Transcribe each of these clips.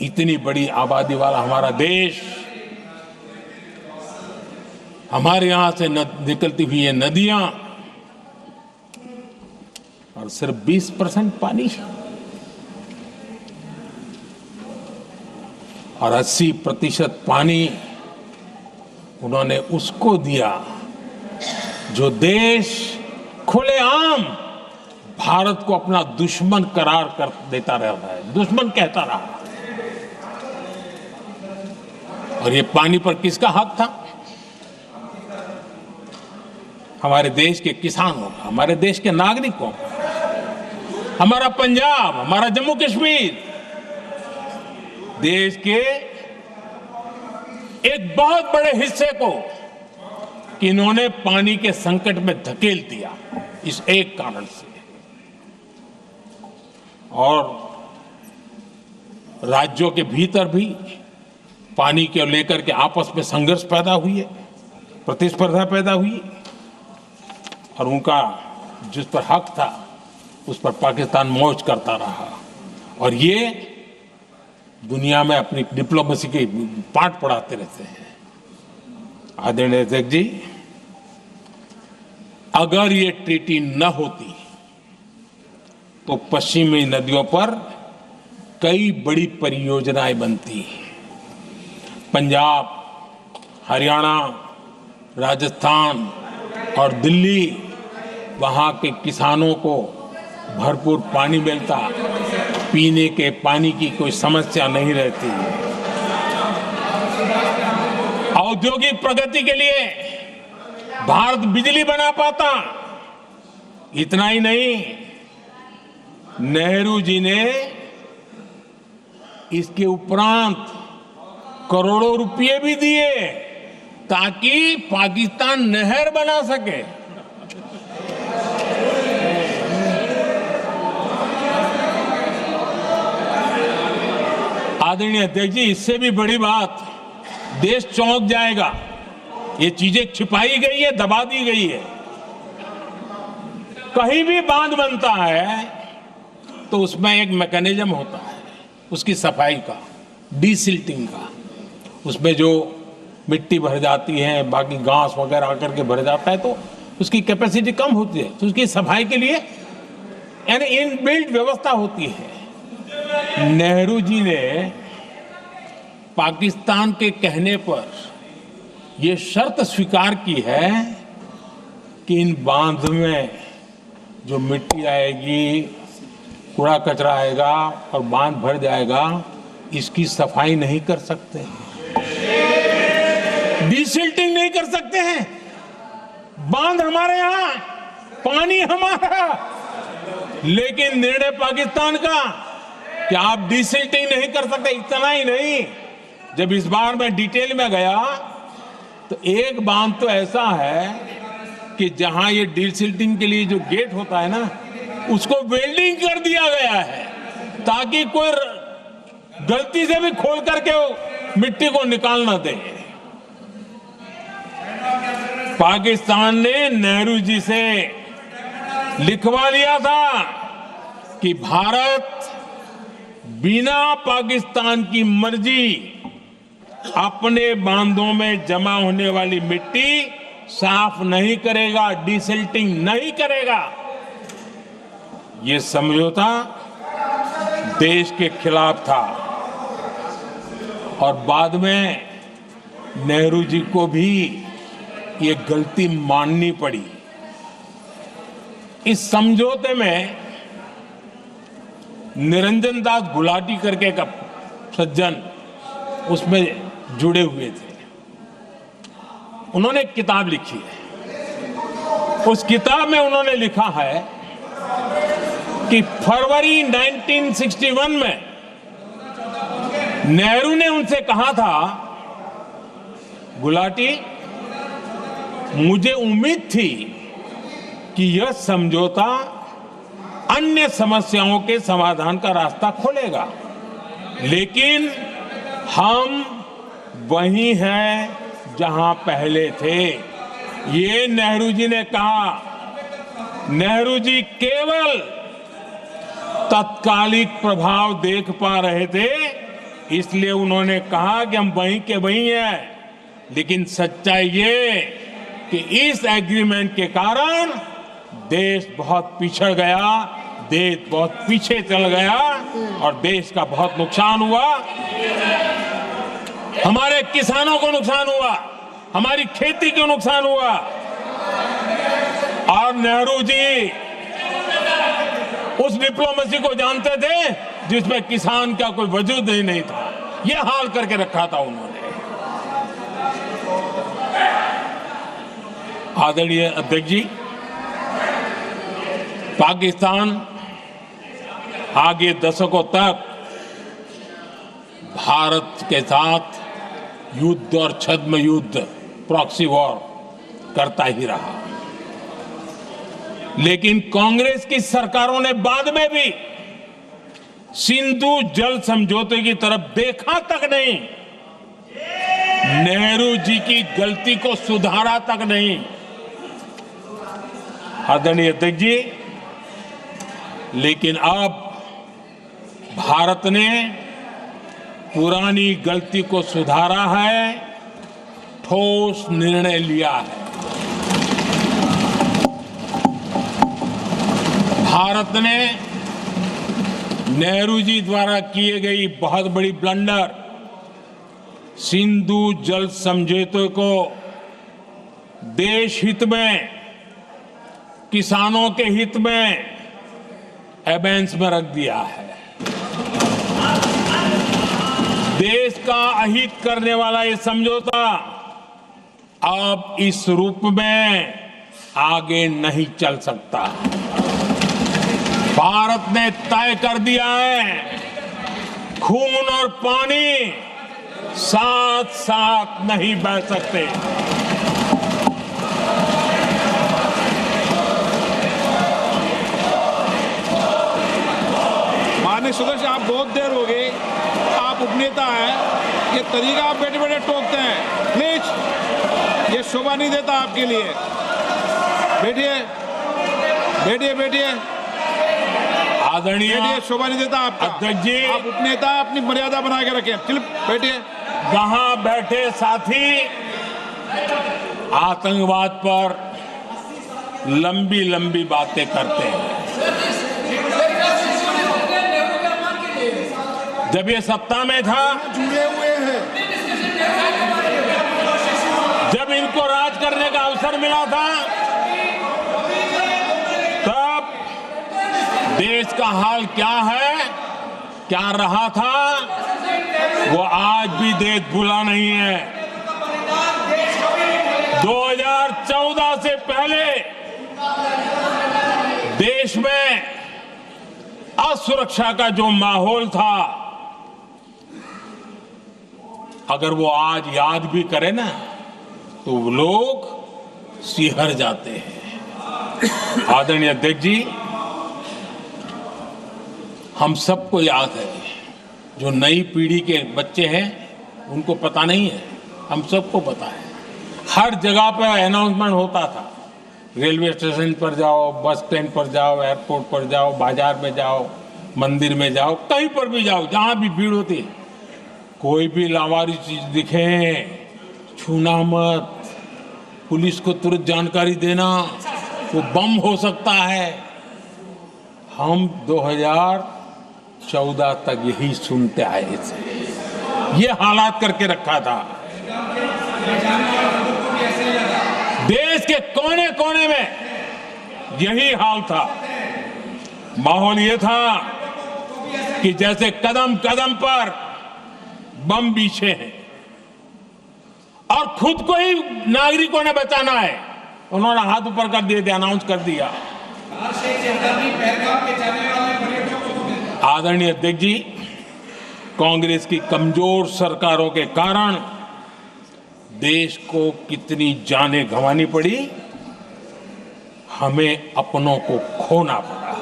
इतनी बड़ी आबादी वाला हमारा देश, हमारे यहां से निकलती हुई ये नदियां, और सिर्फ 20% पानी और 80% पानी उन्होंने उसको दिया जो देश खुलेआम भारत को अपना दुश्मन करार कर देता रहता है, दुश्मन कहता रहा। और ये पानी पर किसका हक था? हमारे देश के किसानों का, हमारे देश के नागरिकों का। हमारा पंजाब, हमारा जम्मू कश्मीर देश के एक बहुत बड़े हिस्से को कि इन्होंने पानी के संकट में धकेल दिया इस एक कारण से। और राज्यों के भीतर भी पानी को लेकर के आपस में संघर्ष पैदा हुई है, प्रतिस्पर्धा पैदा हुई, और उनका जिस पर हक था उस पर पाकिस्तान मौज करता रहा। और ये दुनिया में अपनी डिप्लोमेसी के पाठ पढ़ाते रहते हैं। आदरणीय अध्यक्ष जी, अगर ये ट्रीटी न होती तो पश्चिमी नदियों पर कई बड़ी परियोजनाएं बनती। पंजाब, हरियाणा, राजस्थान और दिल्ली, वहां के किसानों को भरपूर पानी मिलता, पीने के पानी की कोई समस्या नहीं रहती। औद्योगिक प्रगति के लिए भारत बिजली बना पाता। इतना ही नहीं, नेहरू जी ने इसके उपरांत करोड़ों रुपए भी दिए ताकि पाकिस्तान नहर बना सके। आदरणीय अध्यक्ष जी, इससे भी बड़ी बात, देश चौंक जाएगा। ये चीजें छिपाई गई है, दबा दी गई है। कहीं भी बांध बनता है तो उसमें एक मैकेनिज्म होता है उसकी सफाई का, डीसिल्टिंग का। उसमें जो मिट्टी भर जाती है, बाकी घास वगैरह आकर के भर जाता है तो उसकी कैपेसिटी कम होती है, तो उसकी सफाई के लिए यानी इनबिल्ट व्यवस्था होती है। नेहरू जी ने पाकिस्तान के कहने पर यह शर्त स्वीकार की है कि इन बांध में जो मिट्टी आएगी, कूड़ा कचरा आएगा और बांध भर जाएगा, इसकी सफाई नहीं कर सकते, डीसिल्टिंग नहीं कर सकते हैं। बांध हमारे यहां, पानी हमारा, लेकिन निर्णय पाकिस्तान का कि आप डीसिल्टिंग नहीं कर सकते। इतना ही नहीं, जब इस बार मैं डिटेल में गया तो एक बांध तो ऐसा है कि जहां ये डीसिल्टिंग के लिए जो गेट होता है ना, उसको वेल्डिंग कर दिया गया है ताकि कोई गलती से भी खोल करके मिट्टी को निकाल ना दे। पाकिस्तान ने नेहरू जी से लिखवा लिया था कि भारत बिना पाकिस्तान की मर्जी अपने बांधों में जमा होने वाली मिट्टी साफ नहीं करेगा, डीसिल्टिंग नहीं करेगा। ये समझौता देश के खिलाफ था और बाद में नेहरू जी को भी ये गलती माननी पड़ी। इस समझौते में निरंजन दास गुलाटी करके एक सज्जन उसमें जुड़े हुए थे। उन्होंने एक किताब लिखी है। उस किताब में उन्होंने लिखा है कि फरवरी 1961 में नेहरू ने उनसे कहा था, गुलाटी, मुझे उम्मीद थी कि यह समझौता अन्य समस्याओं के समाधान का रास्ता खोलेगा, लेकिन हम वहीं हैं जहां पहले थे। ये नेहरू जी ने कहा। नेहरू जी केवल तत्कालिक प्रभाव देख पा रहे थे इसलिए उन्होंने कहा कि हम वहीं के वहीं हैं, लेकिन सच्चाई ये कि इस एग्रीमेंट के कारण देश बहुत पिछड़ गया, देश बहुत पीछे चल गया और देश का बहुत नुकसान हुआ। हमारे किसानों को नुकसान हुआ, हमारी खेती को नुकसान हुआ। और नेहरू जी उस डिप्लोमेसी को जानते थे जिसमें किसान का कोई वजूद ही नहीं था। यह हाल करके रखा था उन्होंने। आदरणीय अध्यक्ष जी, पाकिस्तान आगे दशकों तक भारत के साथ युद्ध और छद्म युद्ध, प्रॉक्सी वॉर करता ही रहा, लेकिन कांग्रेस की सरकारों ने बाद में भी सिंधु जल समझौते की तरफ देखा तक नहीं, नेहरू जी की गलती को सुधारा तक नहीं। आदरणीय अध्यक्ष जी, लेकिन अब भारत ने पुरानी गलती को सुधारा है, ठोस निर्णय लिया है। भारत ने नेहरू जी द्वारा किए गई बहुत बड़ी ब्लंडर, सिंधु जल समझौते को देश हित में, किसानों के हित में एबेंस में रख दिया है। देश का अहित करने वाला ये समझौता अब इस रूप में आगे नहीं चल सकता। भारत ने तय कर दिया है, खून और पानी साथ साथ नहीं बह सकते। माननीय सदस्य, आप बहुत देर हो गई, आप उपनेता हैं, ये तरीका आप बैठे बैठे टोकते हैं, प्लीज, ये शोभा नहीं देता आपके लिए। बैठिए बैठिए बैठिए, आदरणीय, शोभा नहीं देता आपका। अध्यक्ष जी, आप उपनेता, अपनी मर्यादा बना के रखें। चल बैठिए। वहां बैठे साथी आतंकवाद पर लंबी लंबी बातें करते हैं। जब ये सत्ता में था, जुड़े हुए हैं, जब इनको राज करने का अवसर मिला था, तब देश का हाल क्या है, क्या रहा था, वो आज भी देश भूला नहीं है। 2014 से पहले देश में असुरक्षा का जो माहौल था, अगर वो आज याद भी करे ना, तो लोग सिहर जाते हैं। आदरणीय अध्यक्ष जी, हम सबको याद है, जो नई पीढ़ी के बच्चे हैं उनको पता नहीं है, हम सबको पता है। हर जगह पर अनाउंसमेंट होता था, रेलवे स्टेशन पर जाओ, बस स्टैंड पर जाओ, एयरपोर्ट पर जाओ, बाजार में जाओ, मंदिर में जाओ, कहीं पर भी जाओ, जहां भी भीड़ होती है, कोई भी लावारिस चीज दिखे छूना मत, पुलिस को तुरंत जानकारी देना, वो बम हो सकता है। हम 2014 तक यही सुनते आए थे, ये हालात करके रखा था। देश के कोने कोने में यही हाल था। माहौल ये था कि जैसे कदम कदम पर बम बिछे हैं और खुद को ही नागरिकों ने बचाना है, उन्होंने हाथ ऊपर कर दिए थे, अनाउंस कर दिया। आदरणीय अध्यक्ष जी, कांग्रेस की कमजोर सरकारों के कारण देश को कितनी जानें गंवानी पड़ी, हमें अपनों को खोना पड़ा।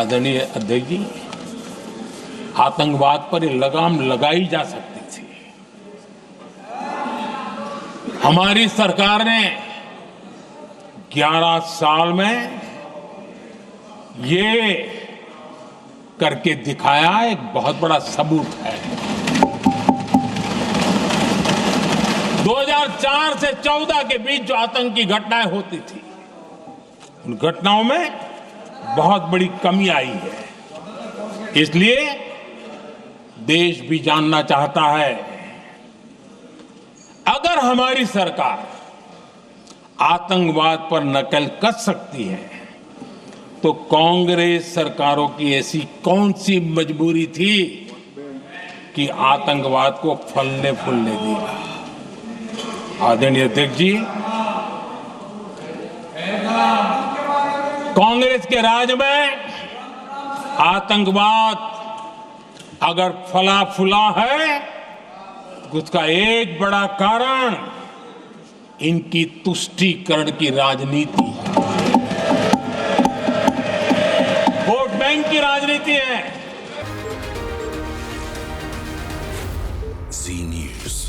आदरणीय अध्यक्ष जी, आतंकवाद पर लगाम लगाई जा सकती थी। हमारी सरकार ने 11 साल में ये करके दिखाया एक बहुत बड़ा सबूत है। 2004 से 14 के बीच जो आतंकी घटनाएं होती थी, उन घटनाओं में बहुत बड़ी कमी आई है। इसलिए देश भी जानना चाहता है, अगर हमारी सरकार आतंकवाद पर नकेल कस सकती है तो कांग्रेस सरकारों की ऐसी कौन सी मजबूरी थी कि आतंकवाद को फलने फूलने दिया। आदरणीय अध्यक्ष जी, कांग्रेस के राज में आतंकवाद अगर फला फूला है तो उसका एक बड़ा कारण इनकी तुष्टीकरण की राजनीति है, वोट बैंक की राजनीति है। जी न्यूज़।